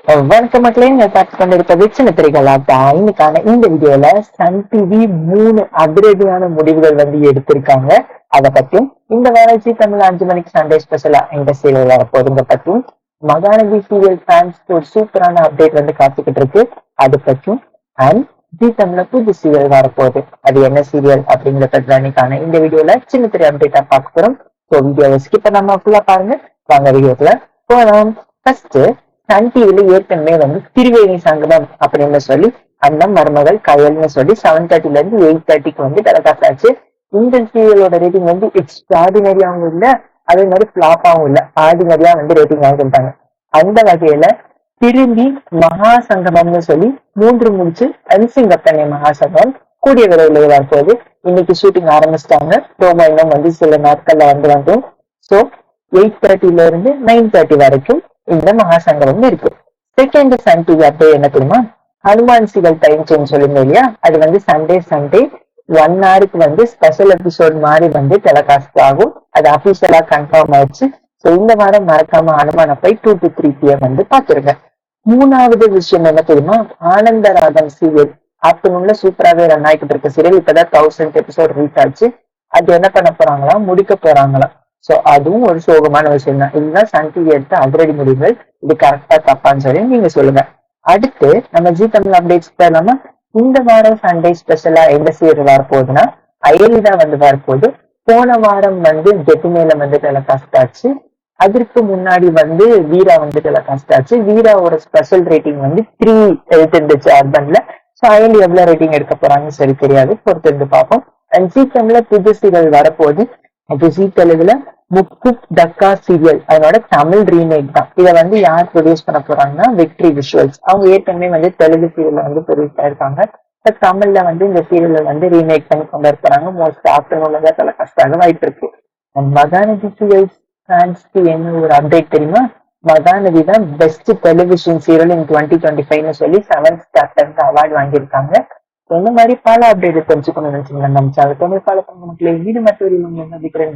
வணக்கம் மக்களே, நான் பார்த்து கொண்டிருப்பது சின்ன திரைகளாட்டா. இன்னைக்கான இந்த வீடியோல சன் டிவி 3 அதிரடியான முடிவுகள் எடுத்திருக்காங்க. அதை பத்தியும் இந்த வார ஜீ தமிழ் 5 மணிக்கு சண்டே ஸ்பெஷலா இந்த சீரியல் வரப்போதுங்க பத்தியும், மகாநதி சீரியல் ஃபேன்ஸ் ஒரு சூப்பரான அப்டேட் காத்துக்கிட்டு இருக்கு. அது பத்தியும் அண்ட் ஜீ தமிழ்ல புது சீரியல் வரப்போகுது. அது என்ன சீரியல் அப்படிங்கிறத இன்னைக்கான இந்த வீடியோல சின்ன திரை அப்டேட்டா பார்க்க போறோம். ஸோ வீடியோவை ஸ்கிப் பண்ணாம ஃபுல்லா பாருங்க. வாங்க வீடியோக்குள்ள போகலாம். ஃபர்ஸ்ட் சன் டிவில ஏற்கனவே திரிவேணி சங்கமம் அப்படின்னு சொல்லி அண்ணன் மருமகள் கயல்னு சொல்லி 7:30 இருந்து 8:30 டெலிகாஸ்ட் ஆச்சு. இந்த சீரியலோட ரேட்டிங் எக்ஸ்ட்ராடினரியாவும் இல்ல, அதே மாதிரி பிளாப்பாவும் இல்ல, ஆர்டினரியா ரேட்டிங் வாங்கிட்டாங்க. அந்த வகையில திரும்பி மகா சங்கமம்னு சொல்லி 3 முடிச்சு அன்சிங்கப்பனை மகாசங்கம் கூடிய விரைவில் வரப்போகுது. இன்னைக்கு ஷூட்டிங் ஆரம்பிச்சிட்டாங்க. ப்ரோமோ இன்னும் சில நாட்கள்ல வந்தோம். ஸோ 8:30 இருந்து 9:30 வரைக்கும் இந்த மகாசங்கரம் இருக்கு. செகண்ட் சன் டிவி அப்டேட் என்ன தெரியுமா? ஹனுமான் சிவல் டைம் சேஞ்ச் சொல்லுங்க இல்லையா, அது சண்டே 1 ஹவருக்கு ஸ்பெஷல் எபிசோட் மாதிரி டெலிகாஸ்ட் ஆகும். அது அபிஷியலா கன்ஃபார்ம் ஆயிடுச்சு. ஸோ இந்த வாரம் மறக்காம ஹனுமான போய் 2 to 3 PM பாத்துருங்க. மூணாவது விஷயம் என்ன தெரியுமா? ஆனந்த ராகம் சீரியல் ஆப்டர்நூன்ல சூப்பராகவே ரன் ஆகிட்டு இருக்க சீரியல் இப்பதான் 1000 எபிசோட் ரீச் ஆச்சு. அது என்ன பண்ண போறாங்களா, முடிக்க போறாங்களா. சோ அதுவும் ஒரு சோகமான விஷயம் தான். இதுதான் சன் டிவி எடுத்த அதிரடி முடிவுகள். இது கரெக்டா தப்பான்னு சொல்லி நீங்க சொல்லுங்க. அடுத்து நம்ம ஜீ தமிழ் அப்டேட்ஸ் போயிடலாமா? இந்த வாரம் சண்டே ஸ்பெஷலா எந்த சீரியல் வரப்போகுதுன்னா அயலிதா வரப்போகுது. போன வாரம் கெட்டு மேல டெலிகாஸ்ட் ஆச்சு. அதற்கு முன்னாடி வீரா டெலிகாஸ்ட் ஆச்சு. வீராவோட ஸ்பெஷல் ரேட்டிங் 3 எடுத்துருந்துச்சு அர்பன்ல. சோ அயலி எவ்வளவு ரேட்டிங் எடுக்க போறாங்கன்னு சரி தெரியாது, பொறுத்து இருந்து பார்ப்போம். அண்ட் ஜீ தமிழ்ல புது சீரியல் வரப்போகுது. அது ஜீ தெலுங்குல முக்கு டக்கா சீரியல், அதனோட தமிழ் ரீமேக் தான். இதை யார் ப்ரொடியூஸ் பண்ண போறாங்கன்னா விக்டரி விஷுவல்ஸ். அவங்க ஏற்கனவே தெலுங்கு சீரியல்ல ப்ரொடியூஸ் ஆயிருக்காங்க. தமிழ்ல இந்த சீரியல்ல ரீமேக் பண்ணி கொண்டு இருக்காங்க. மோஸ்ட் ஆஃப்டர்நூன்ல தான் டெலிகாஸ்ட் வாய்ப்பு இருக்கு. மகாநதி சீரியல் ஃபேன்ஸ்க்கு என்ன ஒரு அப்டேட் தெரியுமா? மகாநதி தான் பெஸ்ட் டெலிவிஷன் சீரியல் இன் 2025 சொல்லி 7th Chapter அவார்டு வாங்கியிருக்காங்க. இந்த மாதிரி பல அப்டேட் தெரிஞ்சுக்கணும்னு நினைச்சீங்கன்னா நம்ம சேனல் ஃபாலோ பண்ண மக்களே. வீடு மட்டும் சந்திக்கிறேன்.